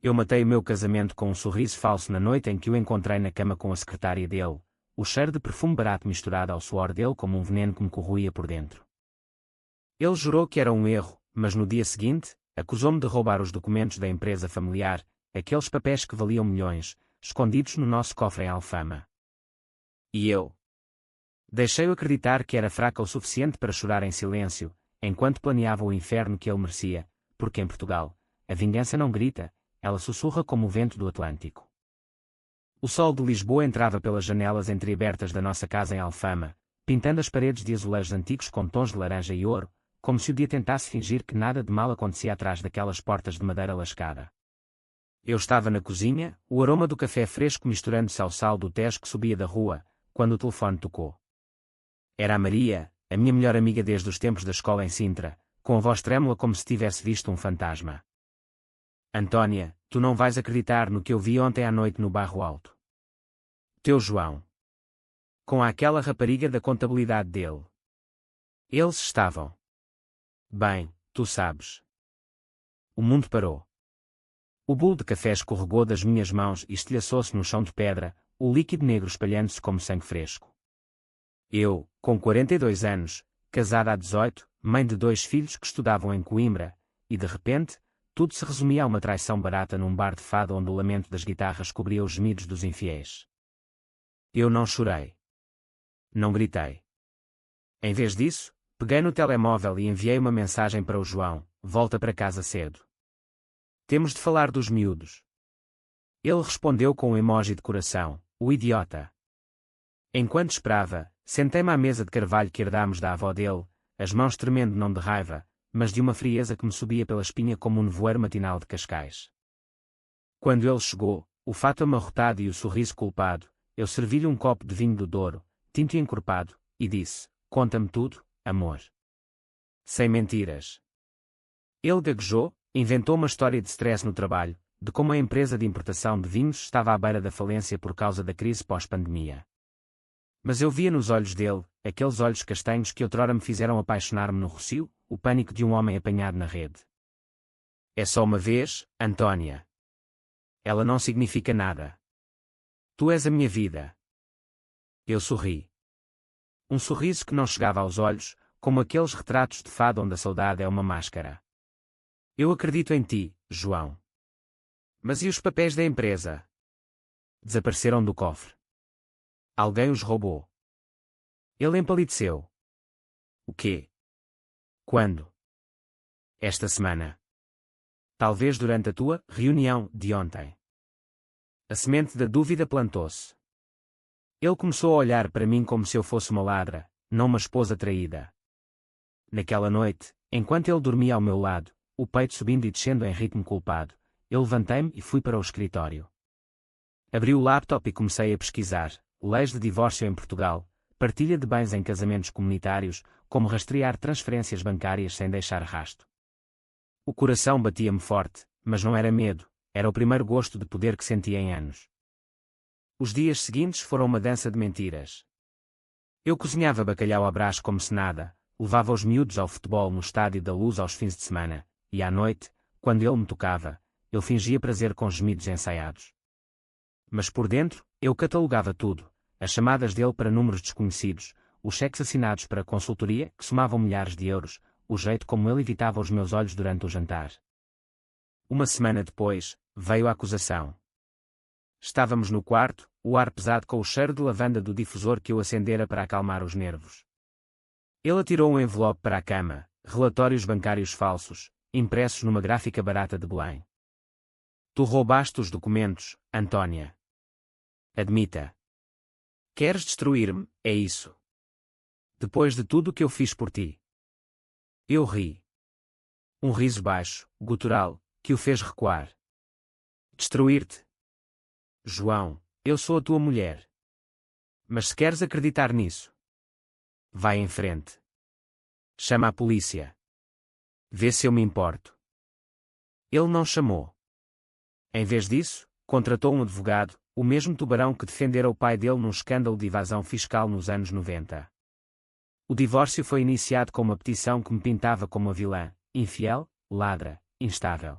Eu matei o meu casamento com um sorriso falso na noite em que o encontrei na cama com a secretária dele, o cheiro de perfume barato misturado ao suor dele como um veneno que me corroía por dentro. Ele jurou que era um erro, mas no dia seguinte, acusou-me de roubar os documentos da empresa familiar, aqueles papéis que valiam milhões, escondidos no nosso cofre em Alfama. E eu deixei-o acreditar que era fraca o suficiente para chorar em silêncio, enquanto planeava o inferno que ele merecia, porque em Portugal, a vingança não grita, ela sussurra como o vento do Atlântico. O sol de Lisboa entrava pelas janelas entreabertas da nossa casa em Alfama, pintando as paredes de azulejos antigos com tons de laranja e ouro, como se o dia tentasse fingir que nada de mal acontecia atrás daquelas portas de madeira lascada. Eu estava na cozinha, o aroma do café fresco misturando-se ao sal do Tejo que subia da rua, quando o telefone tocou. Era a Maria, a minha melhor amiga desde os tempos da escola em Sintra, com a voz trêmula como se tivesse visto um fantasma. Antónia, tu não vais acreditar no que eu vi ontem à noite no Barro Alto. Teu João. Com aquela rapariga da contabilidade dele. Eles estavam. Bem, tu sabes. O mundo parou. O bolo de café escorregou das minhas mãos e estilhaçou-se no chão de pedra, o líquido negro espalhando-se como sangue fresco. Eu, com 42 anos, casada há 18, mãe de 2 filhos que estudavam em Coimbra, e de repente, tudo se resumia a uma traição barata num bar de fado onde o lamento das guitarras cobria os gemidos dos infiéis. Eu não chorei. Não gritei. Em vez disso, peguei no telemóvel e enviei uma mensagem para o João: volta para casa cedo. Temos de falar dos miúdos. Ele respondeu com um emoji de coração: o idiota. Enquanto esperava, sentei-me à mesa de carvalho que herdámos da avó dele, as mãos tremendo não de raiva, mas de uma frieza que me subia pela espinha como um nevoeiro matinal de Cascais. Quando ele chegou, o fato amarrotado e o sorriso culpado, eu servi-lhe um copo de vinho do Douro, tinto e encorpado, e disse: conta-me tudo, amor. Sem mentiras. Ele gaguejou, inventou uma história de stress no trabalho, de como a empresa de importação de vinhos estava à beira da falência por causa da crise pós-pandemia. Mas eu via nos olhos dele, aqueles olhos castanhos que outrora me fizeram apaixonar-me no Rossio, o pânico de um homem apanhado na rede. É só uma vez, Antónia. Ela não significa nada. Tu és a minha vida. Eu sorri. Um sorriso que não chegava aos olhos, como aqueles retratos de fado onde a saudade é uma máscara. Eu acredito em ti, João. Mas e os papéis da empresa? Desapareceram do cofre. Alguém os roubou. Ele empalideceu. O quê? Quando? Esta semana. Talvez durante a tua reunião de ontem. A semente da dúvida plantou-se. Ele começou a olhar para mim como se eu fosse uma ladra, não uma esposa traída. Naquela noite, enquanto ele dormia ao meu lado, o peito subindo e descendo em ritmo culpado, eu levantei-me e fui para o escritório. Abri o laptop e comecei a pesquisar: leis de divórcio em Portugal, partilha de bens em casamentos comunitários, como rastrear transferências bancárias sem deixar rasto. O coração batia-me forte, mas não era medo, era o primeiro gosto de poder que sentia em anos. Os dias seguintes foram uma dança de mentiras. Eu cozinhava bacalhau à brás como se nada, levava os miúdos ao futebol no Estádio da Luz aos fins de semana, e à noite, quando ele me tocava, eu fingia prazer com gemidos ensaiados. Mas por dentro, eu catalogava tudo: as chamadas dele para números desconhecidos, os cheques assinados para consultoria que somavam milhares de euros, o jeito como ele evitava os meus olhos durante o jantar. Uma semana depois, veio a acusação. Estávamos no quarto, o ar pesado com o cheiro de lavanda do difusor que eu acendera para acalmar os nervos. Ele atirou um envelope para a cama: relatórios bancários falsos, impressos numa gráfica barata de Belém. Tu roubaste os documentos, Antónia. Admita. Queres destruir-me, é isso? Depois de tudo o que eu fiz por ti. Eu ri. Um riso baixo, gutural, que o fez recuar. Destruir-te? João, eu sou a tua mulher. Mas se queres acreditar nisso, vai em frente. Chama a polícia. Vê se eu me importo. Ele não chamou. Em vez disso, contratou um advogado, o mesmo tubarão que defendera o pai dele num escândalo de evasão fiscal nos anos 90. O divórcio foi iniciado com uma petição que me pintava como a vilã, infiel, ladra, instável.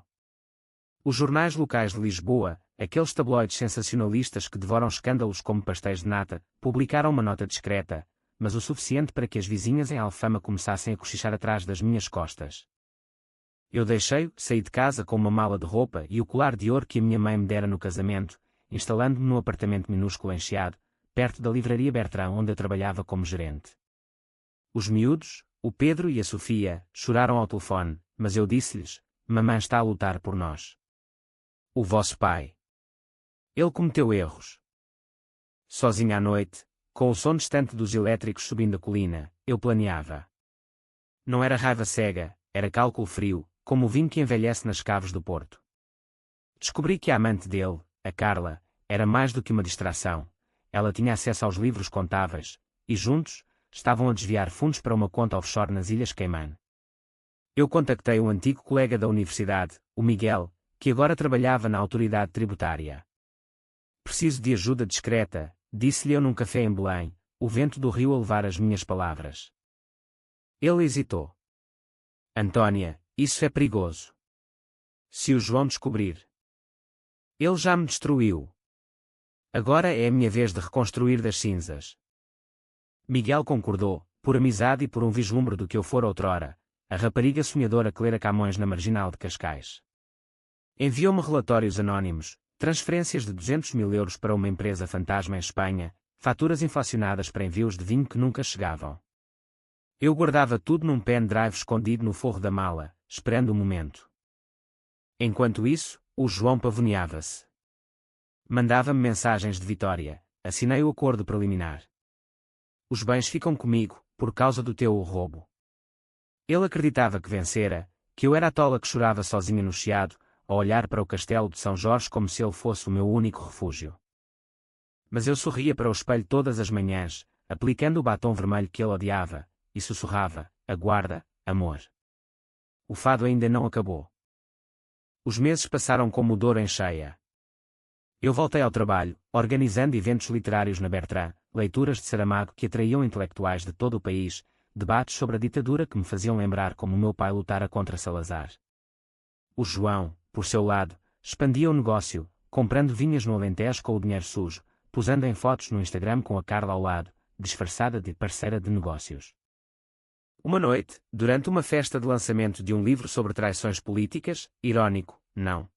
Os jornais locais de Lisboa, aqueles tabloides sensacionalistas que devoram escândalos como pastéis de nata, publicaram uma nota discreta, mas o suficiente para que as vizinhas em Alfama começassem a cochichar atrás das minhas costas. Eu saí de casa com uma mala de roupa e o colar de ouro que a minha mãe me dera no casamento, instalando-me num apartamento minúsculo em Chiado, perto da livraria Bertrand onde eu trabalhava como gerente. Os miúdos, o Pedro e a Sofia, choraram ao telefone, mas eu disse-lhes: mamãe está a lutar por nós. O vosso pai. Ele cometeu erros. Sozinho à noite, com o som distante dos elétricos subindo a colina, eu planeava. Não era raiva cega, era cálculo frio, como o vinho que envelhece nas caves do Porto. Descobri que a amante dele, a Carla, era mais do que uma distração. Ela tinha acesso aos livros contáveis, e juntos, estavam a desviar fundos para uma conta offshore nas Ilhas Caimã. Eu contactei um antigo colega da universidade, o Miguel, que agora trabalhava na autoridade tributária. Preciso de ajuda discreta, disse-lhe eu num café em Belém, o vento do rio a levar as minhas palavras. Ele hesitou. Antônia, isso é perigoso. Se o João descobrir. Ele já me destruiu. Agora é a minha vez de reconstruir das cinzas. Miguel concordou, por amizade e por um vislumbre do que eu fora outrora, a rapariga sonhadora Clara Camões na Marginal de Cascais. Enviou-me relatórios anónimos, transferências de 200 mil euros para uma empresa fantasma em Espanha, faturas inflacionadas para envios de vinho que nunca chegavam. Eu guardava tudo num pendrive escondido no forro da mala, esperando o momento. Enquanto isso, o João pavoneava-se. Mandava-me mensagens de vitória. Assinei o acordo preliminar. Os bens ficam comigo, por causa do teu roubo. Ele acreditava que vencera, que eu era a tola que chorava sozinha no Chiado, a olhar para o castelo de São Jorge como se ele fosse o meu único refúgio. Mas eu sorria para o espelho todas as manhãs, aplicando o batom vermelho que ele odiava, e sussurrava: aguarda, amor. O fado ainda não acabou. Os meses passaram como o Douro em cheia. Eu voltei ao trabalho, organizando eventos literários na Bertrand, leituras de Saramago que atraíam intelectuais de todo o país, debates sobre a ditadura que me faziam lembrar como o meu pai lutara contra Salazar. O João, por seu lado, expandia o negócio, comprando vinhas no Alentejo com o dinheiro sujo, posando em fotos no Instagram com a Carla ao lado, disfarçada de parceira de negócios. Uma noite, durante uma festa de lançamento de um livro sobre traições políticas, irónico, não.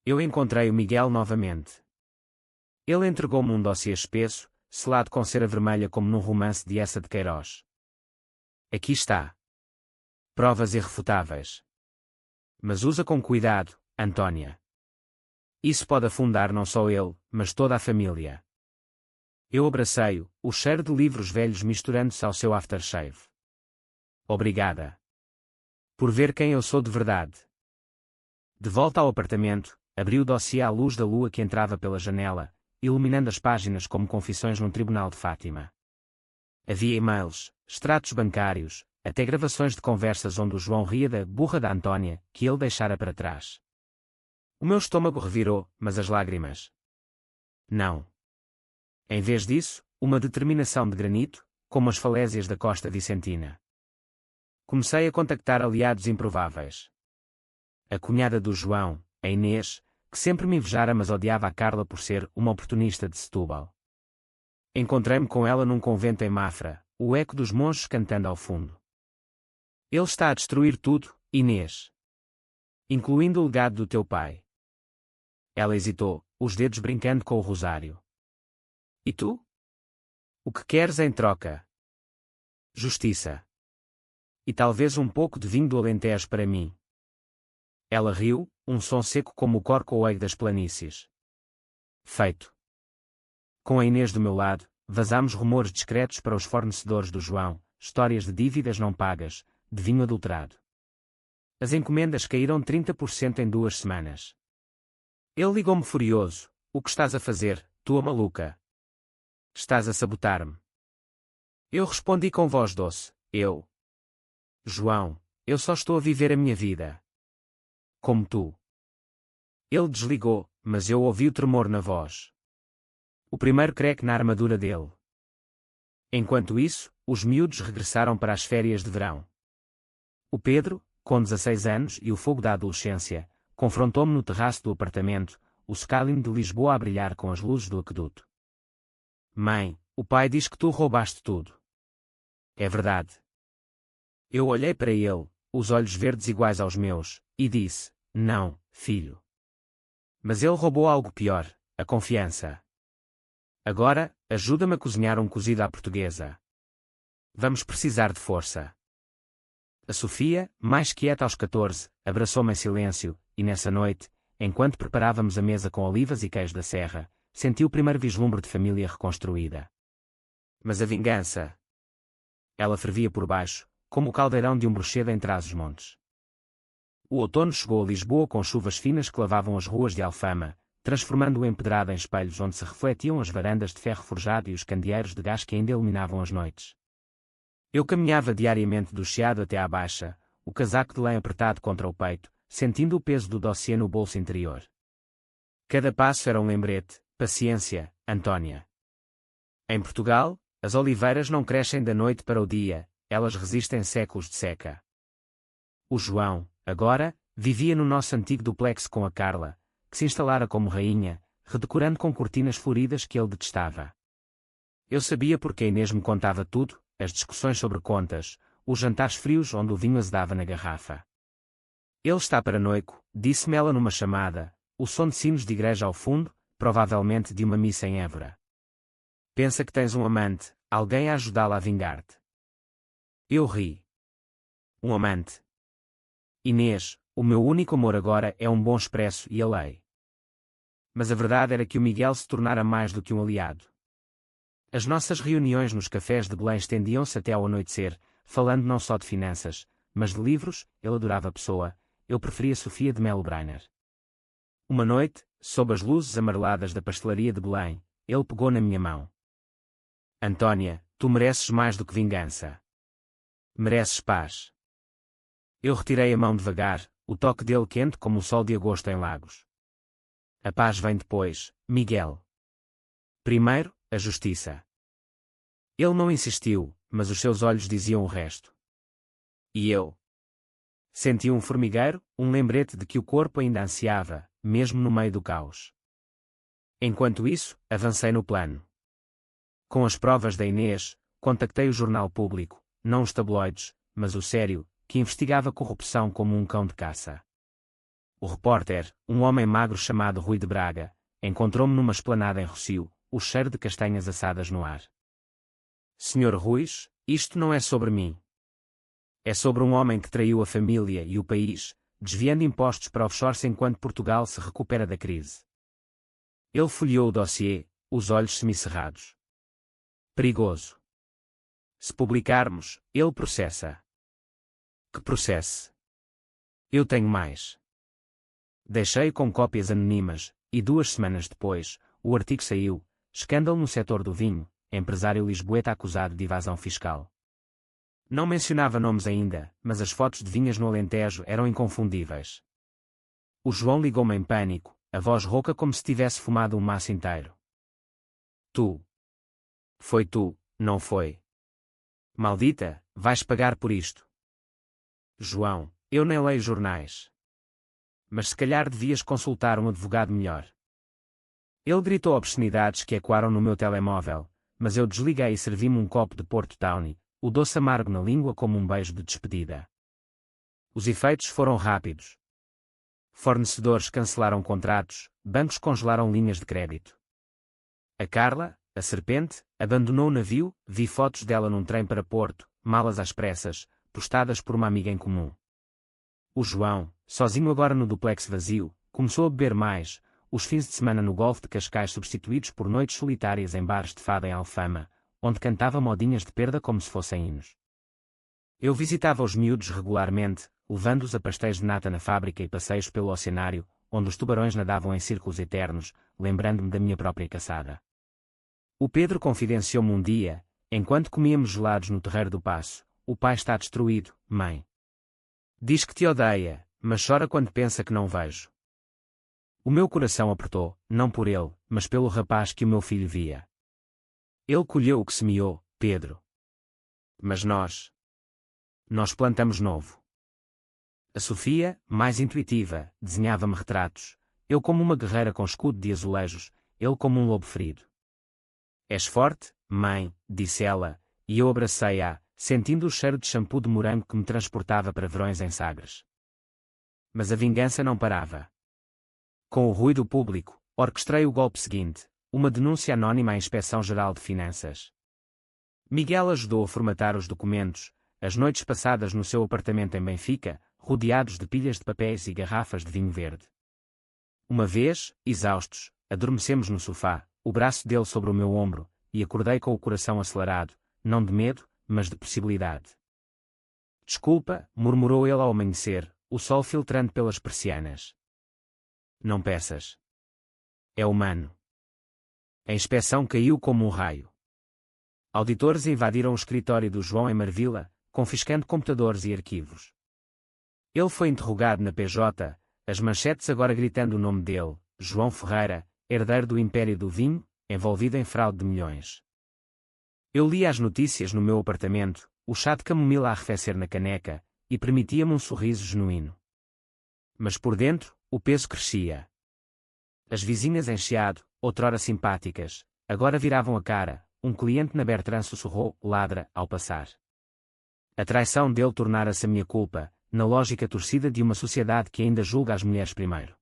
Eu encontrei o Miguel novamente. Ele entregou-me um dossiê espesso, selado com cera vermelha como num romance de Eça de Queiroz. Aqui está. Provas irrefutáveis. Mas usa com cuidado, Antônia. Isso pode afundar não só ele, mas toda a família. Eu abracei-o, o cheiro de livros velhos misturando-se ao seu aftershave. Obrigada. Por ver quem eu sou de verdade. De volta ao apartamento, abri o dossiê à luz da lua que entrava pela janela, iluminando as páginas como confissões num tribunal de Fátima. Havia e-mails, extratos bancários, até gravações de conversas onde o João ria da burra da Antônia, que ele deixara para trás. O meu estômago revirou, mas as lágrimas. Não. Em vez disso, uma determinação de granito, como as falésias da Costa Vicentina. Comecei a contactar aliados improváveis. A cunhada do João, a Inês, que sempre me invejara mas odiava a Carla por ser uma oportunista de Setúbal. Encontrei-me com ela num convento em Mafra, o eco dos monges cantando ao fundo. Ele está a destruir tudo, Inês. Incluindo o legado do teu pai. Ela hesitou, os dedos brincando com o rosário. E tu? O que queres em troca? Justiça. E talvez um pouco de vinho do Alentejo para mim. Ela riu, um som seco como o corcoeiro das planícies. Feito. Com a Inês do meu lado, vazámos rumores discretos para os fornecedores do João, histórias de dívidas não pagas, de vinho adulterado. As encomendas caíram 30% em 2 semanas. Ele ligou-me furioso: o que estás a fazer, tua maluca? Estás a sabotar-me. Eu respondi com voz doce: João, eu só estou a viver a minha vida. Como tu. Ele desligou, mas eu ouvi o tremor na voz. O primeiro creque na armadura dele. Enquanto isso, os miúdos regressaram para as férias de verão. O Pedro, com 16 anos e o fogo da adolescência, confrontou-me no terraço do apartamento, o skyline de Lisboa a brilhar com as luzes do aqueduto. Mãe, o pai diz que tu roubaste tudo. É verdade. Eu olhei para ele, os olhos verdes iguais aos meus, e disse, não, filho. Mas ele roubou algo pior, a confiança. Agora, ajuda-me a cozinhar um cozido à portuguesa. Vamos precisar de força. A Sofia, mais quieta aos 14, abraçou-me em silêncio, e nessa noite, enquanto preparávamos a mesa com olivas e queijo da serra, senti o primeiro vislumbre de família reconstruída. Mas a vingança... Ela fervia por baixo, como o caldeirão de um bruxedo em Trás-os-Montes. O outono chegou a Lisboa com chuvas finas que lavavam as ruas de Alfama, transformando o empedrado em espelhos onde se refletiam as varandas de ferro forjado e os candeeiros de gás que ainda iluminavam as noites. Eu caminhava diariamente do Chiado até à Baixa, o casaco de lã apertado contra o peito, sentindo o peso do dossiê no bolso interior. Cada passo era um lembrete, paciência, Antónia. Em Portugal, as oliveiras não crescem da noite para o dia, elas resistem séculos de seca. O João, agora, vivia no nosso antigo duplex com a Carla, que se instalara como rainha, redecorando com cortinas floridas que ele detestava. Eu sabia porque a Inês me contava tudo, as discussões sobre contas, os jantares frios onde o vinho azedava na garrafa. Ele está paranoico, disse-me ela numa chamada, o som de sinos de igreja ao fundo, provavelmente de uma missa em Évora. Pensa que tens um amante, alguém a ajudá-la a vingar-te. Eu ri. Um amante. Inês, o meu único amor agora é um bom expresso e a lei. Mas a verdade era que o Miguel se tornara mais do que um aliado. As nossas reuniões nos cafés de Belém estendiam-se até ao anoitecer, falando não só de finanças, mas de livros. Ele adorava a pessoa, eu preferia Sofia de Melo Brainer. Uma noite, sob as luzes amareladas da pastelaria de Belém, ele pegou na minha mão. Antónia, tu mereces mais do que vingança. Mereces paz. Eu retirei a mão devagar, o toque dele quente como o sol de agosto em Lagos. A paz vem depois, Miguel. Primeiro, a justiça. Ele não insistiu, mas os seus olhos diziam o resto. E eu? Senti um formigueiro, um lembrete de que o corpo ainda ansiava, mesmo no meio do caos. Enquanto isso, avancei no plano. Com as provas da Inês, contactei o jornal público, não os tabloides, mas o sério, que investigava corrupção como um cão de caça. O repórter, um homem magro chamado Rui de Braga, encontrou-me numa esplanada em Rossio, o cheiro de castanhas assadas no ar. Senhor Ruiz, isto não é sobre mim. É sobre um homem que traiu a família e o país, desviando impostos para offshores enquanto Portugal se recupera da crise. Ele folheou o dossiê, os olhos semicerrados. Perigoso. Se publicarmos, ele processa. Que processe. Eu tenho mais. Deixei com cópias anônimas, e 2 semanas depois, o artigo saiu, escândalo no setor do vinho, empresário lisboeta acusado de evasão fiscal. Não mencionava nomes ainda, mas as fotos de vinhas no Alentejo eram inconfundíveis. O João ligou-me em pânico, a voz rouca como se tivesse fumado um maço inteiro. Tu. Foi tu, não foi? Maldita, vais pagar por isto. João, eu nem leio jornais. Mas se calhar devias consultar um advogado melhor. Ele gritou obscenidades que ecoaram no meu telemóvel, mas eu desliguei e servi-me um copo de Porto Tawny, o doce amargo na língua como um beijo de despedida. Os efeitos foram rápidos. Fornecedores cancelaram contratos, bancos congelaram linhas de crédito. A Carla, a serpente, abandonou o navio, vi fotos dela num trem para Porto, malas às pressas, postadas por uma amiga em comum. O João, sozinho agora no duplex vazio, começou a beber mais, os fins de semana no Golfo de Cascais substituídos por noites solitárias em bares de fado em Alfama, onde cantava modinhas de perda como se fossem hinos. Eu visitava os miúdos regularmente, levando-os a pastéis de nata na fábrica e passeios pelo oceanário, onde os tubarões nadavam em círculos eternos, lembrando-me da minha própria caçada. O Pedro confidenciou-me um dia, enquanto comíamos gelados no terreiro do Paço: o pai está destruído, mãe. Diz que te odeia, mas chora quando pensa que não vejo. O meu coração apertou, não por ele, mas pelo rapaz que o meu filho via. Ele colheu o que semeou, Pedro. Mas nós plantamos novo. A Sofia, mais intuitiva, desenhava-me retratos, eu como uma guerreira com escudo de azulejos, ele como um lobo ferido. És forte, mãe, disse ela, e eu abracei-a, sentindo o cheiro de shampoo de morango que me transportava para verões em Sagres. Mas a vingança não parava. Com o ruído público, orquestrei o golpe seguinte, uma denúncia anônima à Inspeção-Geral de Finanças. Miguel ajudou a formatar os documentos, as noites passadas no seu apartamento em Benfica, rodeados de pilhas de papéis e garrafas de vinho verde. Uma vez, exaustos, adormecemos no sofá, o braço dele sobre o meu ombro, e acordei com o coração acelerado, não de medo, mas de possibilidade. Desculpa, murmurou ele ao amanhecer, o sol filtrando pelas persianas. Não peças. É humano. A inspeção caiu como um raio. Auditores invadiram o escritório do João em Marvila, confiscando computadores e arquivos. Ele foi interrogado na PJ, as manchetes agora gritando o nome dele, João Ferreira, herdeiro do Império do Vinho, envolvido em fraude de milhões. Eu lia as notícias no meu apartamento, o chá de camomila a arrefecer na caneca, e permitia-me um sorriso genuíno. Mas por dentro, o peso crescia. As vizinhas em Chiado, outrora simpáticas, agora viravam a cara, um cliente na Bertrand sussurrou, ladra, ao passar. A traição dele tornara-se a minha culpa, na lógica torcida de uma sociedade que ainda julga as mulheres primeiro.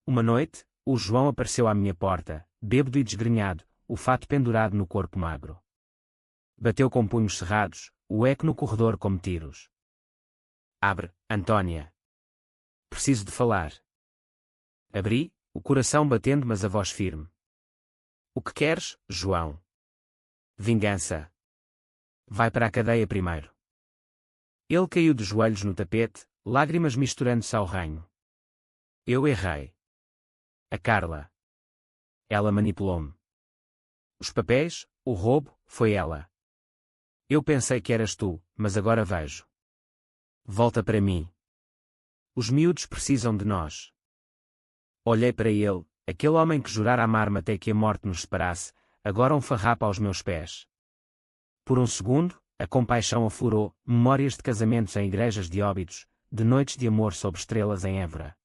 Uma noite, o João apareceu à minha porta, bêbado e desgrenhado, o fato pendurado no corpo magro. Bateu com punhos cerrados, o eco no corredor como tiros. Abre, Antónia. Preciso de falar. Abri, o coração batendo mas a voz firme. O que queres, João? Vingança. Vai para a cadeia primeiro. Ele caiu de joelhos no tapete, lágrimas misturando-se ao ranho. Eu errei. A Carla. Ela manipulou-me. Os papéis, o roubo, foi ela. Eu pensei que eras tu, mas agora vejo. Volta para mim. Os miúdos precisam de nós. Olhei para ele, aquele homem que jurara amar-me até que a morte nos separasse, agora um farrapo aos meus pés. Por um segundo, a compaixão aflorou, memórias de casamentos em igrejas de Óbidos, de noites de amor sob estrelas em Évora.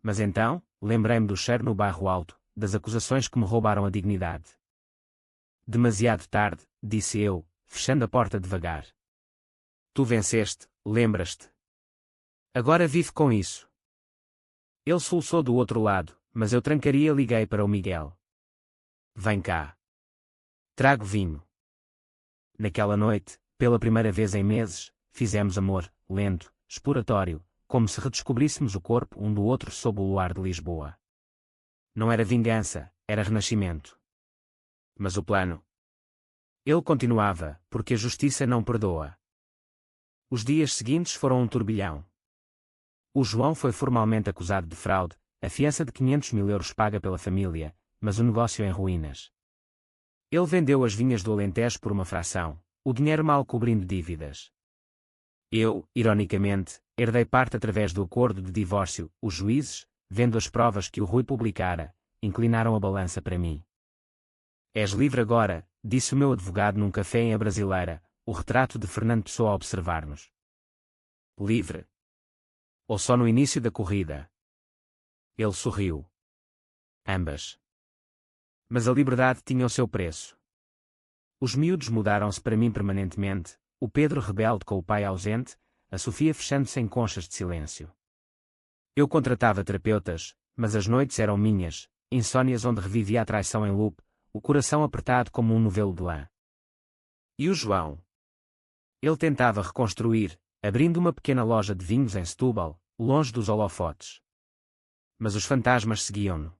Mas então, lembrei-me do cheiro no bairro alto, das acusações que me roubaram a dignidade. Demasiado tarde, disse eu, fechando a porta devagar. Tu venceste, lembras-te? Agora vive com isso. Ele soluçou do outro lado, mas eu trancaria e liguei para o Miguel. Vem cá. Trago vinho. Naquela noite, pela primeira vez em meses, fizemos amor, lento, exploratório, como se redescobríssemos o corpo um do outro sob o luar de Lisboa. Não era vingança, era renascimento. Mas o plano? Ele continuava, porque a justiça não perdoa. Os dias seguintes foram um turbilhão. O João foi formalmente acusado de fraude, a fiança de 500 mil euros paga pela família, mas o negócio em ruínas. Ele vendeu as vinhas do Alentejo por uma fração, o dinheiro mal cobrindo dívidas. Eu, ironicamente, herdei parte através do acordo de divórcio. Os juízes, vendo as provas que o Rui publicara, inclinaram a balança para mim. És livre agora, disse o meu advogado num café em A Brasileira, o retrato de Fernando Pessoa a observar-nos. Livre? Ou só no início da corrida? Ele sorriu. Ambas. Mas a liberdade tinha o seu preço. Os miúdos mudaram-se para mim permanentemente, o Pedro rebelde com o pai ausente, a Sofia fechando-se em conchas de silêncio. Eu contratava terapeutas, mas as noites eram minhas, insônias onde revivia a traição em loop, o coração apertado como um novelo de lã. E o João? Ele tentava reconstruir, abrindo uma pequena loja de vinhos em Setúbal, longe dos holofotes. Mas os fantasmas seguiam-no.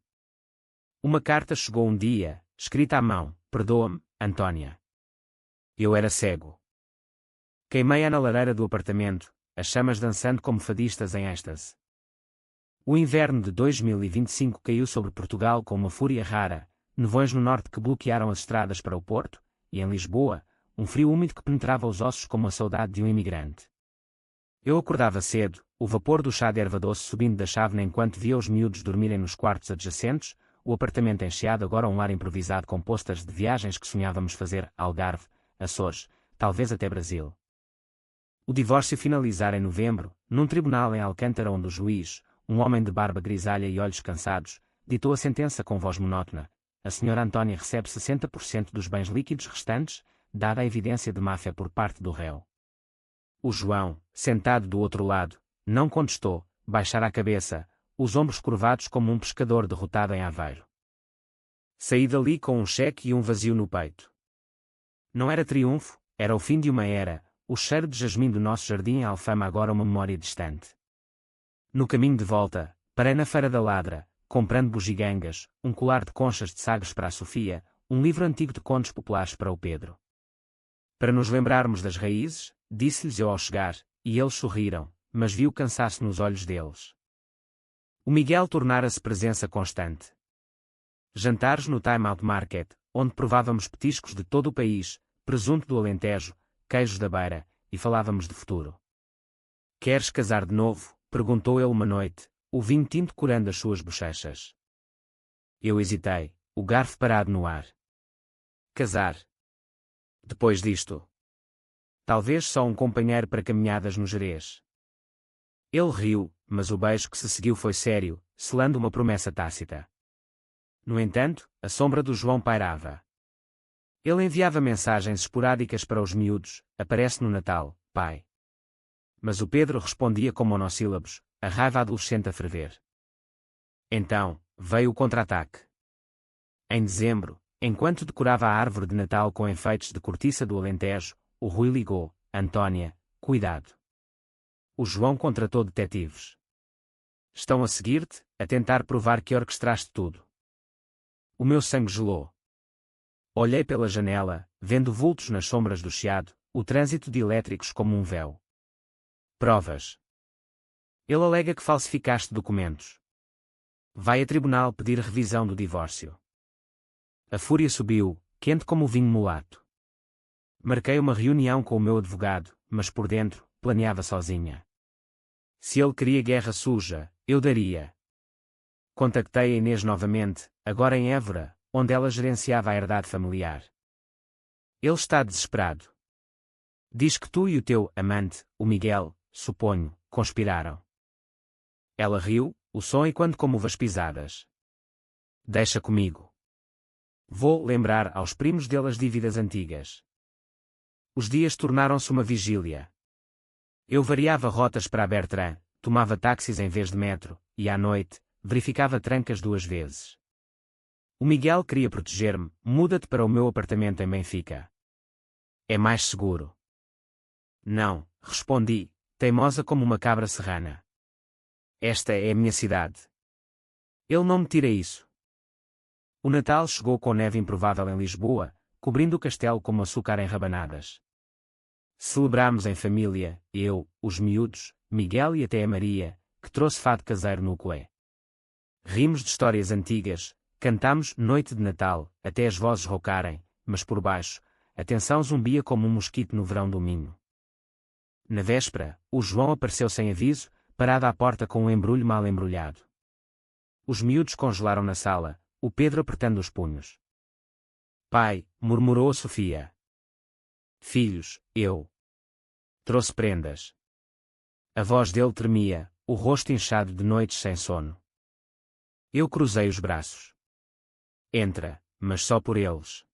Uma carta chegou um dia, escrita à mão, perdoa-me, Antónia. Eu era cego. Queimei-a na lareira do apartamento, as chamas dançando como fadistas em êxtase. O inverno de 2025 caiu sobre Portugal com uma fúria rara, nevões no norte que bloquearam as estradas para o Porto, e em Lisboa, um frio úmido que penetrava os ossos como a saudade de um imigrante. Eu acordava cedo, o vapor do chá de erva doce subindo da chávena enquanto via os miúdos dormirem nos quartos adjacentes, o apartamento encheado agora um lar improvisado com posters de viagens que sonhávamos fazer, Algarve, Açores, talvez até Brasil. O divórcio finalizara em novembro, num tribunal em Alcântara onde o juiz, um homem de barba grisalha e olhos cansados, ditou a sentença com voz monótona. A senhora Antônia recebe 60% dos bens líquidos restantes, dada a evidência de má-fé por parte do réu. O João, sentado do outro lado, não contestou, baixara a cabeça, os ombros curvados como um pescador derrotado em Aveiro. Saí dali com um cheque e um vazio no peito. Não era triunfo, era o fim de uma era, o cheiro de jasmim do nosso jardim em Alfama agora uma memória distante. No caminho de volta, parei na Feira da Ladra, comprando bugigangas, um colar de conchas de sagres para a Sofia, um livro antigo de contos populares para o Pedro. Para nos lembrarmos das raízes, disse-lhes eu ao chegar, e eles sorriram, mas vi o cansaço nos olhos deles. O Miguel tornara-se presença constante. Jantares no Time Out Market, onde provávamos petiscos de todo o país, presunto do Alentejo, queijos da Beira, e falávamos de futuro. Queres casar de novo? Perguntou ele uma noite, o vinho tinto curando as suas bochechas. Eu hesitei, o garfo parado no ar. Casar. Depois disto. Talvez só um companheiro para caminhadas no Gerês. Ele riu, mas o beijo que se seguiu foi sério, selando uma promessa tácita. No entanto, a sombra do João pairava. Ele enviava mensagens esporádicas para os miúdos, aparece no Natal, pai. Mas o Pedro respondia com monossílabos, a raiva adolescente a ferver. Então, veio o contra-ataque. Em dezembro, enquanto decorava a árvore de Natal com enfeites de cortiça do Alentejo, o Rui ligou, Antônia, cuidado. O João contratou detetives. Estão a seguir-te, a tentar provar que orquestraste tudo. O meu sangue gelou. Olhei pela janela, vendo vultos nas sombras do chiado, o trânsito de elétricos como um véu. Provas. Ele alega que falsificaste documentos. Vai a tribunal pedir revisão do divórcio. A fúria subiu, quente como o vinho mulato. Marquei uma reunião com o meu advogado, mas por dentro, planeava sozinha. Se ele queria guerra suja, eu daria. Contactei a Inês novamente, agora em Évora, onde ela gerenciava a herdade familiar. Ele está desesperado. Diz que tu e o teu amante, o Miguel, suponho, conspiraram. Ela riu, o som ecoando como uvas pisadas. Deixa comigo. Vou lembrar aos primos dele as dívidas antigas. Os dias tornaram-se uma vigília. Eu variava rotas para a Bertrand, tomava táxis em vez de metro, e à noite, verificava trancas 2 vezes. O Miguel queria proteger-me, muda-te para o meu apartamento em Benfica. É mais seguro. Não, respondi, teimosa como uma cabra serrana. Esta é a minha cidade. Ele não me tira isso. O Natal chegou com neve improvável em Lisboa, cobrindo o castelo como açúcar em rabanadas. Celebramos em família, eu, os miúdos, Miguel e até a Maria, que trouxe fado caseiro no ukulé. Rimos de histórias antigas, cantámos Noite de Natal, até as vozes roucarem, mas por baixo, a tensão zumbia como um mosquito no verão do Minho. Na véspera, o João apareceu sem aviso, parado à porta com um embrulho mal embrulhado. Os miúdos congelaram na sala, o Pedro apertando os punhos. Pai, murmurou a Sofia. Filhos, eu. Trouxe prendas. A voz dele tremia, o rosto inchado de noites sem sono. Eu cruzei os braços. Entra, mas só por eles.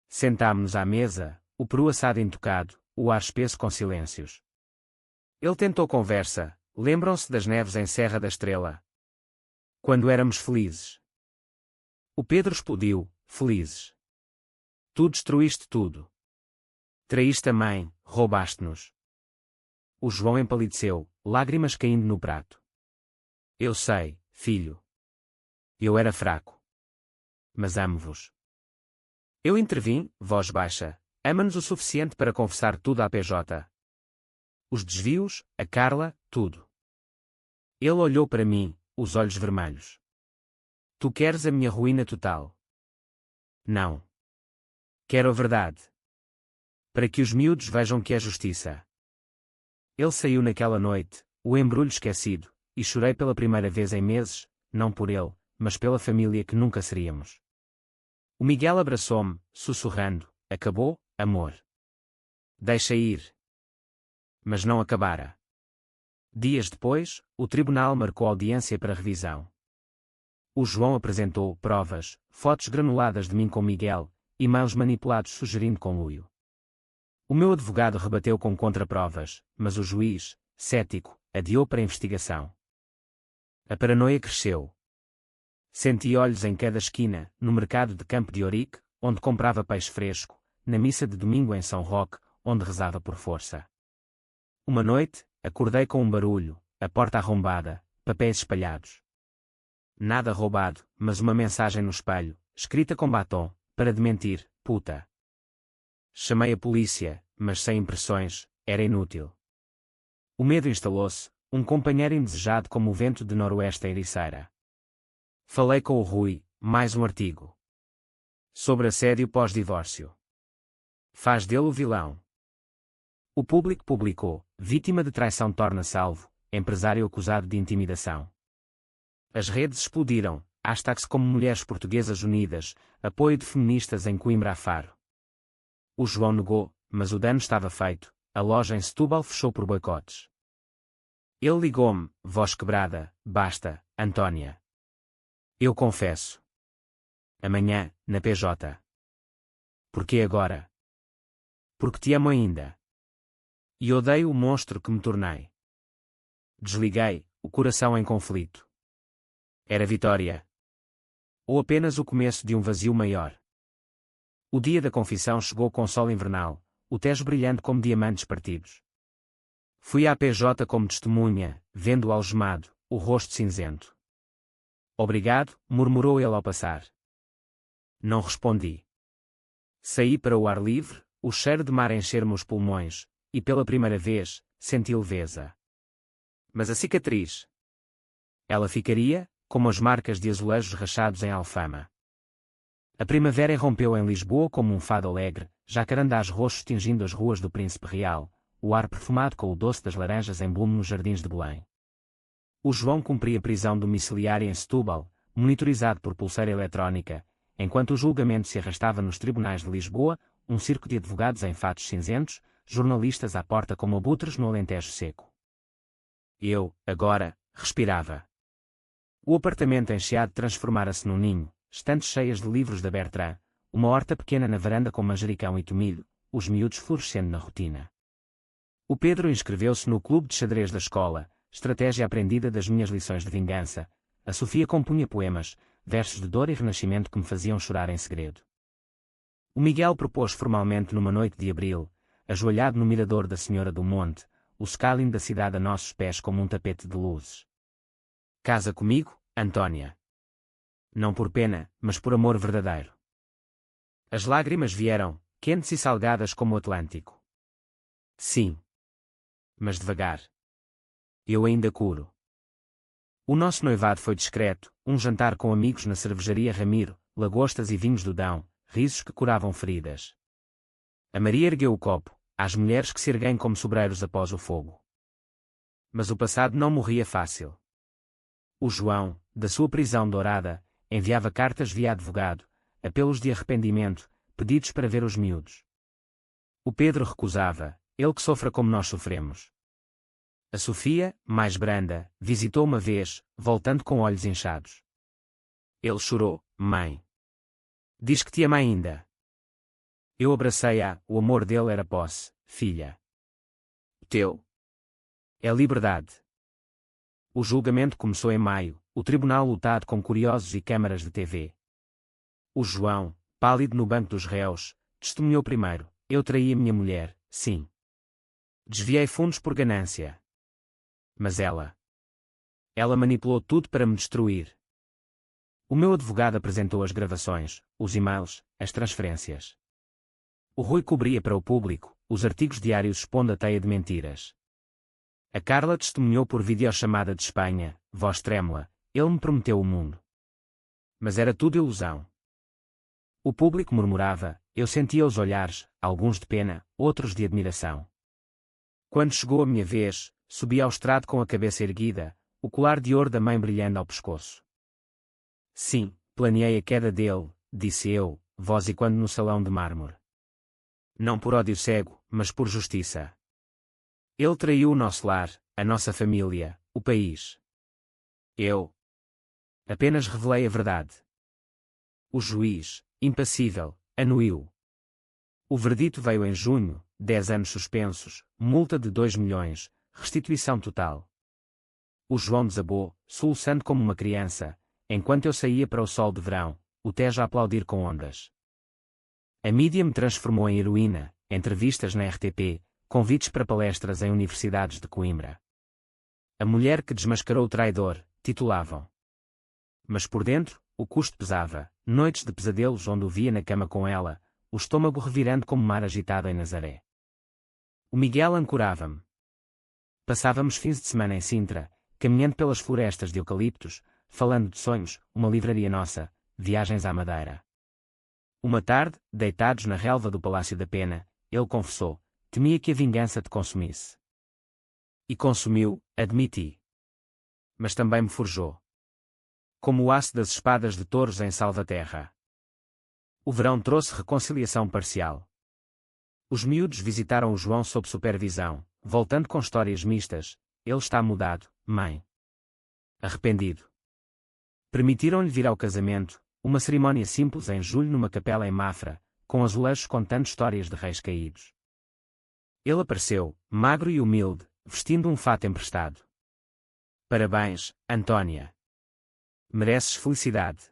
Sentámo-nos à mesa, o peru assado intocado, o ar espesso com silêncios. Ele tentou conversa, lembram-se das neves em Serra da Estrela? Quando éramos felizes. O Pedro explodiu, felizes. Tu destruíste tudo. Traíste a mãe, roubaste-nos. O João empalideceu, lágrimas caindo no prato. Eu sei, filho. Eu era fraco. Mas amo-vos. Eu intervim, voz baixa, ama-nos o suficiente para confessar tudo à PJ. Os desvios, a Carla, tudo. Ele olhou para mim, os olhos vermelhos. Tu queres a minha ruína total? Não. Quero a verdade. Para que os miúdos vejam que é justiça. Ele saiu naquela noite, o embrulho esquecido, e chorei pela primeira vez em meses, não por ele, mas pela família que nunca seríamos. O Miguel abraçou-me, sussurrando, acabou, amor. Deixa ir. mas não acabara. Dias depois, o tribunal marcou audiência para revisão. O João apresentou provas, fotos granuladas de mim com Miguel, e-mails manipulados sugerindo conluio. O meu advogado rebateu com contraprovas, mas o juiz, cético, adiou para a investigação. A paranoia cresceu. Senti olhos em cada esquina, no mercado de Campo de Ourique, onde comprava peixe fresco, na missa de domingo em São Roque, onde rezava por força. Uma noite, acordei com um barulho, a porta arrombada, papéis espalhados. Nada roubado, mas uma mensagem no espelho, escrita com batom, para desmentir, puta. Chamei a polícia, mas sem impressões, era inútil. O medo instalou-se, um companheiro indesejado como o vento de noroeste a ericeira. Falei com o Rui, mais um artigo. Sobre assédio pós-divórcio. Faz dele o vilão. O Público publicou, vítima de traição torna-se alvo, empresário acusado de intimidação. As redes explodiram, hashtags como Mulheres Portuguesas Unidas, apoio de feministas em Coimbra a Faro. O João negou, mas o dano estava feito, a loja em Setúbal fechou por boicotes. Ele ligou-me, voz quebrada, basta, Antónia. Eu confesso. Amanhã, na PJ. Porquê agora? Porque te amo ainda. E odeio o monstro que me tornei. Desliguei, o coração em conflito. Era vitória? Ou apenas o começo de um vazio maior? O dia da confissão chegou com sol invernal, o Tejo brilhante como diamantes partidos. Fui à PJ como testemunha, vendo-o algemado, o rosto cinzento. Obrigado, murmurou ele ao passar. Não respondi. Saí para o ar livre, o cheiro de mar encher-me os pulmões, e pela primeira vez, senti leveza. Mas a cicatriz? Ela ficaria, como as marcas de azulejos rachados em Alfama. A primavera irrompeu em Lisboa como um fado alegre, jacarandás roxos tingindo as ruas do Príncipe Real, o ar perfumado com o doce das laranjas em blume nos jardins de Belém. O João cumpria prisão domiciliária em Setúbal, monitorizado por pulseira eletrónica, enquanto o julgamento se arrastava nos tribunais de Lisboa, um circo de advogados em fatos cinzentos, jornalistas à porta como abutres no Alentejo seco. Eu, agora, respirava. O apartamento enxeado transformara-se num ninho, estantes cheias de livros da Bertrand, uma horta pequena na varanda com manjericão e tomilho, os miúdos florescendo na rotina. O Pedro inscreveu-se no clube de xadrez da escola, estratégia aprendida das minhas lições de vingança. A Sofia compunha poemas, versos de dor e renascimento que me faziam chorar em segredo. O Miguel propôs formalmente numa noite de abril, ajoelhado no mirador da Senhora do Monte, o skyline da cidade a nossos pés como um tapete de luzes. Casa comigo, Antónia. Não por pena, mas por amor verdadeiro. As lágrimas vieram, quentes e salgadas como o Atlântico. Sim. Mas devagar. Eu ainda curo. O nosso noivado foi discreto, um jantar com amigos na cervejaria Ramiro, lagostas e vinhos do Dão, risos que curavam feridas. A Maria ergueu o copo, às mulheres que se erguem como sobreiros após o fogo. Mas o passado não morria fácil. O João, da sua prisão dourada, enviava cartas via advogado, apelos de arrependimento, pedidos para ver os miúdos. O Pedro recusava, ele que sofra como nós sofremos. A Sofia, mais branda, visitou uma vez, voltando com olhos inchados. Ele chorou, mãe. Diz que te ama ainda. Eu abracei-a, o amor dele era posse, filha. Teu. É liberdade. O julgamento começou em maio, o tribunal lotado com curiosos e câmaras de TV. O João, pálido no banco dos réus, testemunhou primeiro, eu traí a minha mulher, sim. Desviei fundos por ganância. Mas ela manipulou tudo para me destruir. O meu advogado apresentou as gravações, os e-mails, as transferências. O Rui cobria para o público, os artigos diários expondo a teia de mentiras. A Carla testemunhou por videochamada de Espanha, voz trêmula, ele me prometeu o mundo. Mas era tudo ilusão. O público murmurava, eu sentia os olhares, alguns de pena, outros de admiração. Quando chegou a minha vez, subi ao estrado com a cabeça erguida, o colar de ouro da mãe brilhando ao pescoço. Sim, planeei a queda dele, disse eu, voz e quando no salão de mármore. Não por ódio cego, mas por justiça. Ele traiu o nosso lar, a nossa família, o país. Eu apenas revelei a verdade. O juiz, impassível, anuiu. O verdito veio em junho, 10 anos suspensos, multa de 2 milhões, restituição total. O João desabou, soluçando como uma criança, enquanto eu saía para o sol de verão, o Tejo a aplaudir com ondas. A mídia me transformou em heroína, entrevistas na RTP, convites para palestras em universidades de Coimbra. A mulher que desmascarou o traidor, titulavam. Mas por dentro, o custo pesava, noites de pesadelos onde o via na cama com ela, o estômago revirando como mar agitado em Nazaré. O Miguel ancorava-me. Passávamos fins de semana em Sintra, caminhando pelas florestas de eucaliptos, falando de sonhos, uma livraria nossa, viagens à Madeira. Uma tarde, deitados na relva do Palácio da Pena, ele confessou, temia que a vingança te consumisse. E consumiu, admiti. Mas também me forjou. Como o aço das espadas de touros em Salvaterra. O verão trouxe reconciliação parcial. Os miúdos visitaram o João sob supervisão, voltando com histórias mistas. Ele está mudado, mãe. Arrependido. Permitiram-lhe vir ao casamento, uma cerimónia simples em julho numa capela em Mafra, com azulejos contando histórias de reis caídos. Ele apareceu, magro e humilde, vestindo um fato emprestado. Parabéns, Antônia. Mereces felicidade.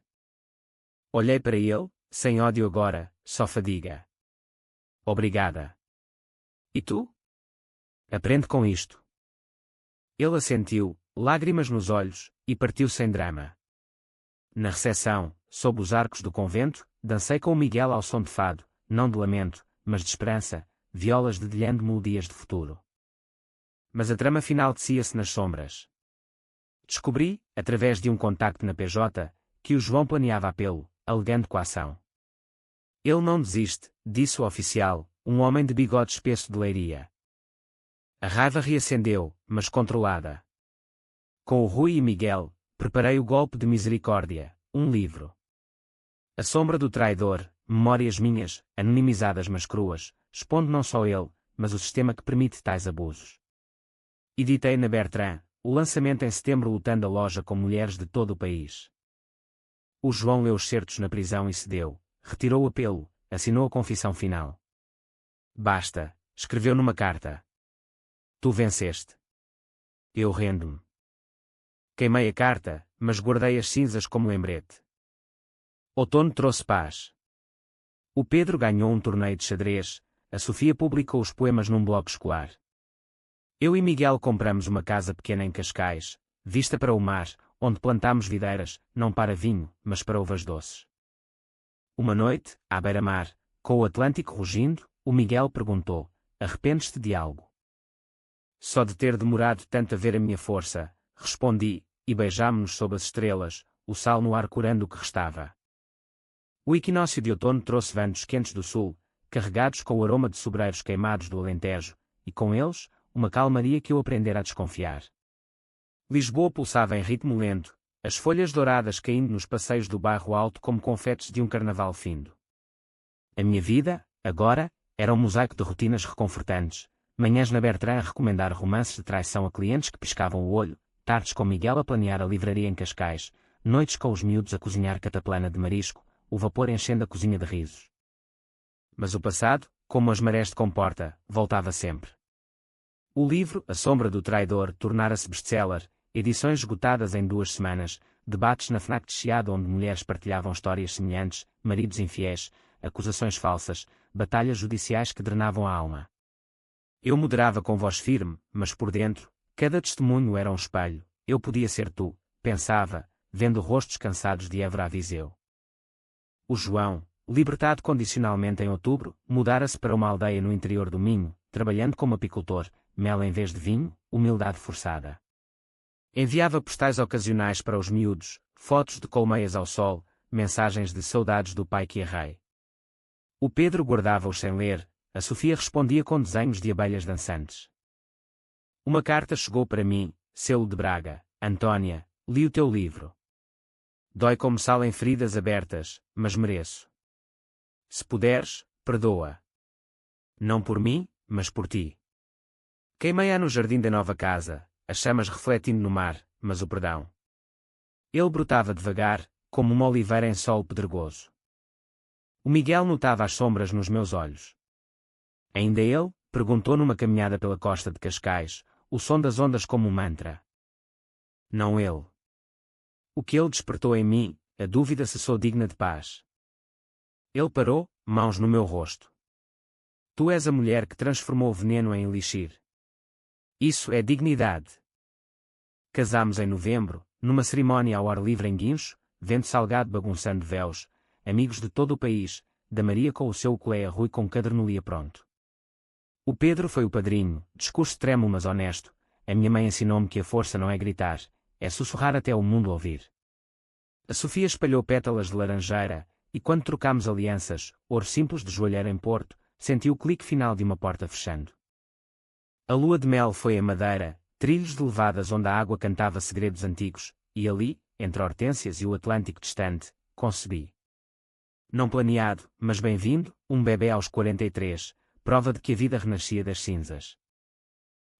Olhei para ele, sem ódio agora, só fadiga. Obrigada. E tu? Aprende com isto. Ele assentiu, lágrimas nos olhos, e partiu sem drama. Na recepção, sob os arcos do convento, dancei com o Miguel ao som de fado, não de lamento, mas de esperança, violas dedilhando melodias de futuro. Mas a trama final tecia-se nas sombras. Descobri, através de um contacto na PJ, que o João planeava apelo, alegando coação. Ele não desiste, disse o oficial, um homem de bigode espesso de Leiria. A raiva reacendeu, mas controlada. Com o Rui e Miguel, preparei o golpe de misericórdia, um livro. A sombra do traidor, memórias minhas, anonimizadas mas cruas, expondo não só ele, mas o sistema que permite tais abusos. Editei na Bertrand, o lançamento em setembro lutando a loja com mulheres de todo o país. O João leu os certos na prisão e cedeu, retirou o apelo, assinou a confissão final. Basta, escreveu numa carta. Tu venceste. Eu rendo-me. Queimei a carta, mas guardei as cinzas como lembrete. Outono trouxe paz. O Pedro ganhou um torneio de xadrez, a Sofia publicou os poemas num bloco escolar. Eu e Miguel compramos uma casa pequena em Cascais, vista para o mar, onde plantámos videiras, não para vinho, mas para uvas doces. Uma noite, à beira-mar, com o Atlântico rugindo, o Miguel perguntou, arrependes-te de algo? Só de ter demorado tanto a ver a minha força, respondi, e beijámo-nos sob as estrelas, o sal no ar curando o que restava. O equinócio de outono trouxe ventos quentes do sul, carregados com o aroma de sobreiros queimados do Alentejo, e com eles, uma calmaria que eu aprendera a desconfiar. Lisboa pulsava em ritmo lento, as folhas douradas caindo nos passeios do bairro alto como confetes de um carnaval findo. A minha vida, agora, era um mosaico de rotinas reconfortantes, manhãs na Bertrand a recomendar romances de traição a clientes que piscavam o olho, tardes com Miguel a planear a livraria em Cascais, noites com os miúdos a cozinhar cataplana de marisco, o vapor enchendo a cozinha de risos. Mas o passado, como as marés de comporta, voltava sempre. O livro A Sombra do Traidor tornara-se best-seller, edições esgotadas em 2 semanas, debates na FNAC de Chiado onde mulheres partilhavam histórias semelhantes, maridos infiéis, acusações falsas, batalhas judiciais que drenavam a alma. Eu moderava com voz firme, mas por dentro, cada testemunho era um espelho, eu podia ser tu, pensava, vendo rostos cansados de Évora a Viseu. O João, libertado condicionalmente em outubro, mudara-se para uma aldeia no interior do Minho, trabalhando como apicultor, mel em vez de vinho, humildade forçada. Enviava postais ocasionais para os miúdos, fotos de colmeias ao sol, mensagens de saudades do pai que errei. O Pedro guardava-os sem ler, a Sofia respondia com desenhos de abelhas dançantes. Uma carta chegou para mim, selo de Braga, Antônia, li o teu livro. Dói como sal em feridas abertas, mas mereço. Se puderes, perdoa. Não por mim, mas por ti. Queimei-a no jardim da nova casa, as chamas refletindo no mar, mas o perdão. Ele brotava devagar, como uma oliveira em solo pedregoso. O Miguel notava as sombras nos meus olhos. Ainda ele? Perguntou numa caminhada pela costa de Cascais, o som das ondas como um mantra. Não ele. O que ele despertou em mim, a dúvida se sou digna de paz. Ele parou, mãos no meu rosto. Tu és a mulher que transformou o veneno em elixir. Isso é dignidade. Casámos em novembro, numa cerimónia ao ar livre em Guincho, vento salgado bagunçando véus, amigos de todo o país, da Maria com o seu ukulele Rui com cadernolia pronto. O Pedro foi o padrinho, discurso trêmulo mas honesto. A minha mãe ensinou-me que a força não é gritar, é sussurrar até o mundo ouvir. A Sofia espalhou pétalas de laranjeira, e quando trocámos alianças, ouro simples de joalheiro em Porto, senti o clique final de uma porta fechando. A lua de mel foi em Madeira, trilhos de levadas onde a água cantava segredos antigos, e ali, entre hortênsias e o Atlântico distante, concebi. Não planeado, mas bem-vindo, um bebê aos 43, prova de que a vida renascia das cinzas.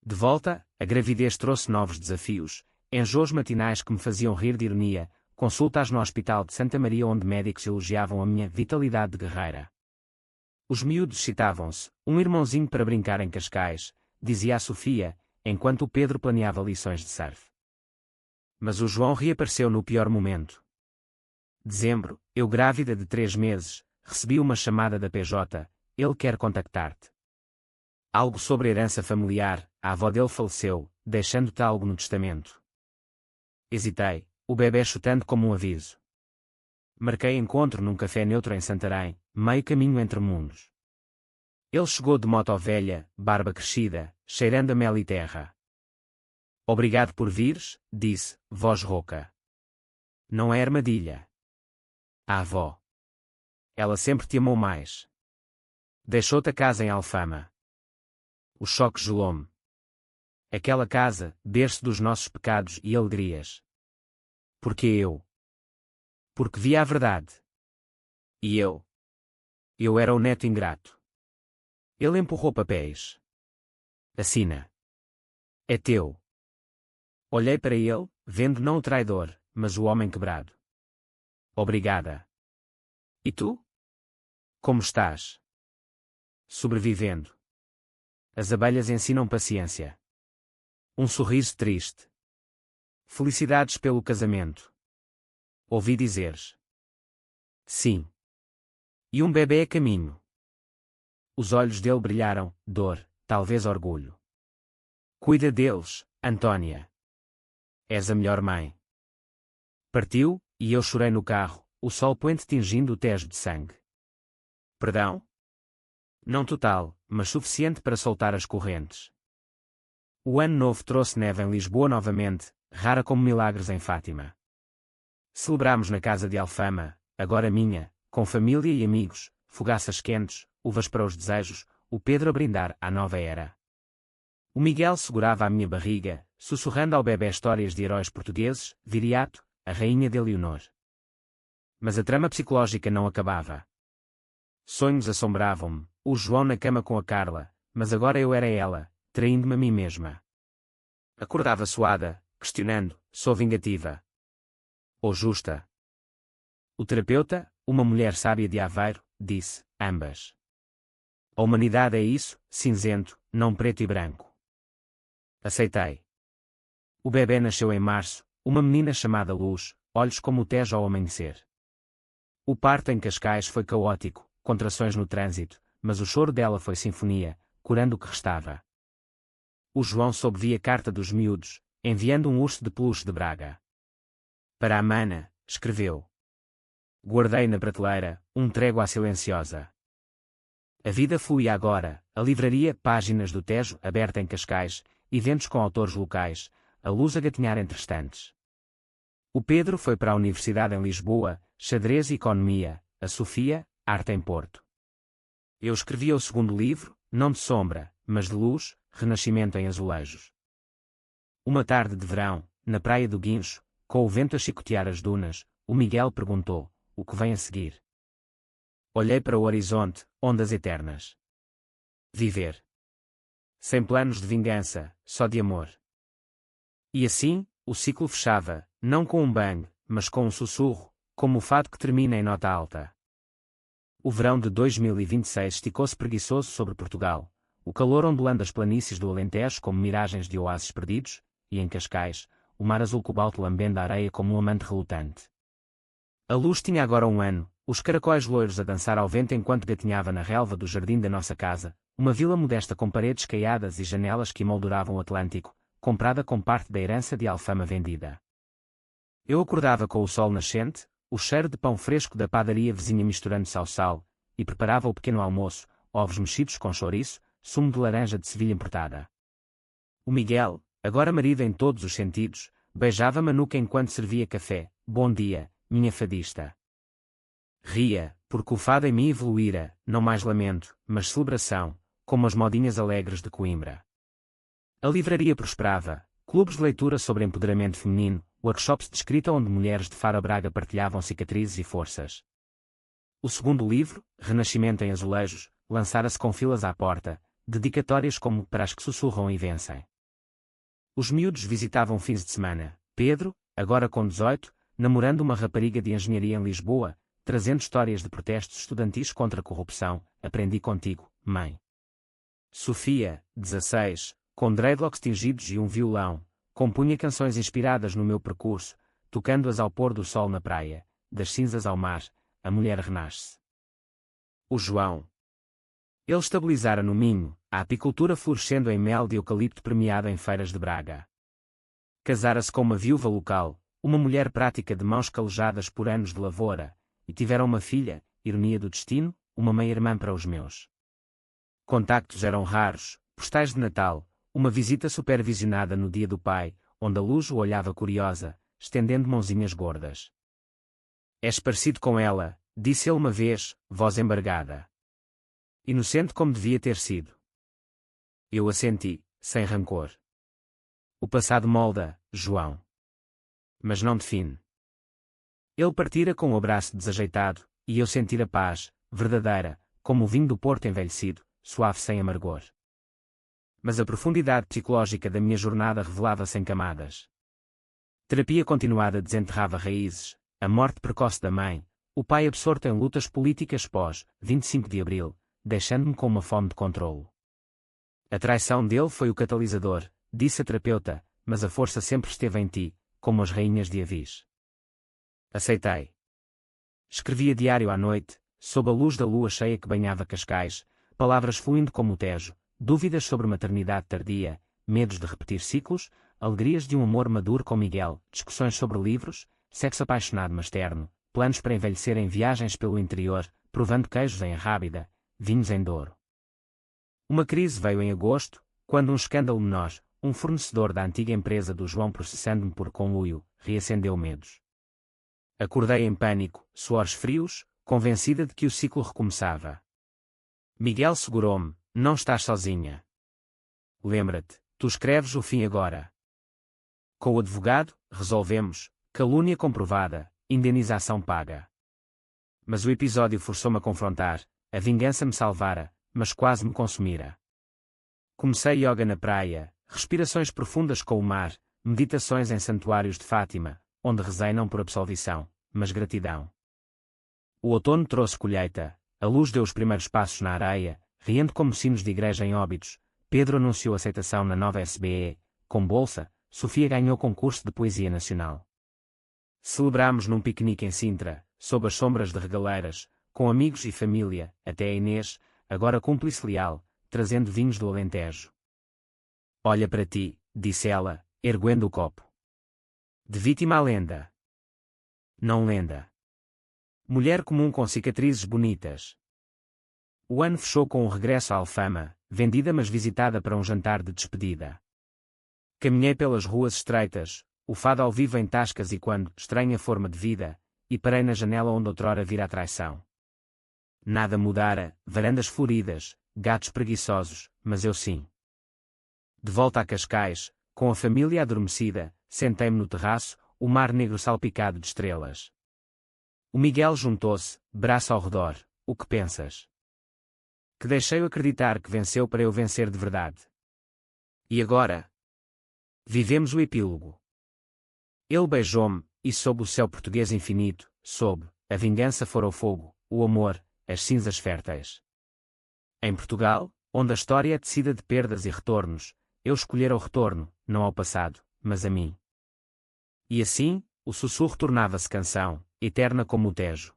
De volta, a gravidez trouxe novos desafios, enjoos matinais que me faziam rir de ironia, consultas no Hospital de Santa Maria onde médicos elogiavam a minha vitalidade de guerreira. Os miúdos citavam-se, um irmãozinho para brincar em Cascais, dizia a Sofia, enquanto o Pedro planeava lições de surf. Mas o João reapareceu no pior momento. Dezembro, eu grávida de 3 meses, recebi uma chamada da PJ, ele quer contactar-te. Algo sobre a herança familiar, a avó dele faleceu, deixando-te algo no testamento. Hesitei, o bebê chutando como um aviso. Marquei encontro num café neutro em Santarém, meio caminho entre mundos. Ele chegou de moto velha, barba crescida, cheirando a mel e terra. Obrigado por vires, disse, voz rouca. Não é armadilha. A avó. Ela sempre te amou mais. Deixou-te a casa em Alfama. O choque gelou-me. Aquela casa, berço dos nossos pecados e alegrias. Porque eu? Porque via a verdade. E eu? Eu era o neto ingrato. Ele empurrou papéis. Assina. É teu. Olhei para ele, vendo não o traidor, mas o homem quebrado. Obrigada. E tu? Como estás? Sobrevivendo. As abelhas ensinam paciência. Um sorriso triste. Felicidades pelo casamento. Ouvi dizeres. Sim. E um bebê a caminho. Os olhos dele brilharam, dor, talvez orgulho. Cuida deles, Antônia. És a melhor mãe. Partiu, e eu chorei no carro, o sol poente tingindo o tejo de sangue. Perdão? Não total, mas suficiente para soltar as correntes. O ano novo trouxe neve em Lisboa novamente, rara como milagres em Fátima. Celebramos na casa de Alfama, agora minha, com família e amigos, fogaças quentes, uvas para os desejos, o Pedro a brindar à nova era. O Miguel segurava a minha barriga, sussurrando ao bebê histórias de heróis portugueses, Viriato, a rainha de Leonor. Mas a trama psicológica não acabava. Sonhos assombravam-me, o João na cama com a Carla, mas agora eu era ela, traindo-me a mim mesma. Acordava suada, questionando, sou vingativa? Ou justa? O terapeuta, uma mulher sábia de Aveiro, disse, ambas. A humanidade é isso, cinzento, não preto e branco. Aceitei. O bebê nasceu em março, uma menina chamada Luz, olhos como o Tejo ao amanhecer. O parto em Cascais foi caótico, contrações no trânsito, mas o choro dela foi sinfonia, curando o que restava. O João soube via carta dos miúdos, enviando um urso de peluche de Braga. Para a mana, escreveu. Guardei na prateleira, trégua silenciosa. A vida fluía agora, a livraria Páginas do Tejo aberta em Cascais, eventos com autores locais, a luz a gatinhar entre estantes. O Pedro foi para a Universidade em Lisboa, xadrez e economia, a Sofia, arte em Porto. Eu escrevia o segundo livro, não de sombra, mas de luz, renascimento em azulejos. Uma tarde de verão, na praia do Guincho, com o vento a chicotear as dunas, o Miguel perguntou, o que vem a seguir? Olhei para o horizonte, ondas eternas. Viver. sem planos de vingança, só de amor. E assim, o ciclo fechava, não com um bang, mas com um sussurro, como o fado que termina em nota alta. O verão de 2026 esticou-se preguiçoso sobre Portugal, o calor ondulando as planícies do Alentejo como miragens de oásis perdidos, e em Cascais, o mar azul cobalto lambendo a areia como um amante relutante. A luz tinha agora 1 ano, os caracóis loiros a dançar ao vento enquanto gatinhava na relva do jardim da nossa casa, uma vila modesta com paredes caiadas e janelas que emolduravam o Atlântico, comprada com parte da herança de Alfama vendida. Eu acordava com o sol nascente, o cheiro de pão fresco da padaria vizinha misturando-se ao sal, e preparava o pequeno almoço, ovos mexidos com chouriço, sumo de laranja de Sevilha importada. O Miguel, agora marido em todos os sentidos, beijava-me a nuca enquanto servia café. Bom dia, minha fadista. Ria, porque o fado em mim evoluíra, não mais lamento, mas celebração, como as modinhas alegres de Coimbra. A livraria prosperava, clubes de leitura sobre empoderamento feminino, workshops de escrita onde mulheres de Faro a Braga partilhavam cicatrizes e forças. O segundo livro, Renascimento em Azulejos, lançara-se com filas à porta, dedicatórias como para as que sussurram e vencem. Os miúdos visitavam fins de semana, Pedro, agora com 18, namorando uma rapariga de engenharia em Lisboa, trazendo histórias de protestos estudantis contra a corrupção. Aprendi contigo, mãe. Sofia, 16, com dreadlocks tingidos e um violão, compunha canções inspiradas no meu percurso, tocando-as ao pôr do sol na praia, das cinzas ao mar, a mulher renasce. O João. Ele estabilizara no Minho, a apicultura florescendo em mel de eucalipto premiado em feiras de Braga. Casara-se com uma viúva local, uma mulher prática de mãos calejadas por anos de lavoura, e tiveram uma filha, ironia do destino, uma meia-irmã para os meus. Contactos eram raros, postais de Natal, uma visita supervisionada no dia do pai, onde a luz o olhava curiosa, estendendo mãozinhas gordas. És parecido com ela, disse ele uma vez, voz embargada. Inocente como devia ter sido. Eu assenti, sem rancor. O passado molda, João. Mas não define. Ele partira com o abraço desajeitado, e eu sentira paz, verdadeira, como o vinho do Porto envelhecido, suave sem amargor. Mas a profundidade psicológica da minha jornada revelava-se em camadas. Terapia continuada desenterrava raízes, a morte precoce da mãe, o pai absorto em lutas políticas pós 25 de Abril, deixando-me com uma fome de controlo. A traição dele foi o catalisador, disse a terapeuta, mas a força sempre esteve em ti, como as rainhas de Avis. Aceitei. Escrevia diário à noite, sob a luz da lua cheia que banhava Cascais, palavras fluindo como o Tejo, dúvidas sobre maternidade tardia, medos de repetir ciclos, alegrias de um amor maduro com Miguel, discussões sobre livros, sexo apaixonado mas terno, planos para envelhecer em viagens pelo interior, provando queijos em Arrábida, vinhos em Douro. Uma crise veio em agosto, quando um escândalo menor, um fornecedor da antiga empresa do João processando-me por conluio, reacendeu medos. Acordei em pânico, suores frios, convencida de que o ciclo recomeçava. Miguel segurou-me, não estás sozinha. Lembra-te, tu escreves o fim agora. Com o advogado, resolvemos, calúnia comprovada, indenização paga. Mas o episódio forçou-me a confrontar, a vingança me salvara, mas quase me consumira. Comecei yoga na praia, respirações profundas com o mar, meditações em santuários de Fátima, onde rezei não por absolvição, mas gratidão. O outono trouxe colheita, a luz deu os primeiros passos na areia, rindo como sinos de igreja em Óbidos, Pedro anunciou aceitação na nova SBE, com bolsa, Sofia ganhou concurso de poesia nacional. Celebramos num piquenique em Sintra, sob as sombras de regaleiras, com amigos e família, até a Inês, agora cúmplice leal, trazendo vinhos do Alentejo. Olha para ti, disse ela, erguendo o copo. De vítima à lenda. Não lenda. Mulher comum com cicatrizes bonitas. O ano fechou com um regresso à Alfama, vendida mas visitada para um jantar de despedida. Caminhei pelas ruas estreitas, o fado ao vivo em tascas e quando, estranha forma de vida, e parei na janela onde outrora vira a traição. Nada mudara, varandas floridas, gatos preguiçosos, mas eu sim. De volta a Cascais, com a família adormecida, sentei-me no terraço, o mar negro salpicado de estrelas. O Miguel juntou-se, braço ao redor. O que pensas? Que deixei-o acreditar que venceu para eu vencer de verdade. E agora? Vivemos o epílogo. Ele beijou-me, e sob o céu português infinito, sob, a vingança fora o fogo, o amor, as cinzas férteis. Em Portugal, onde a história é tecida de perdas e retornos, eu escolhera o retorno, não ao passado, mas a mim. E assim, o sussurro tornava-se canção, eterna como o Tejo.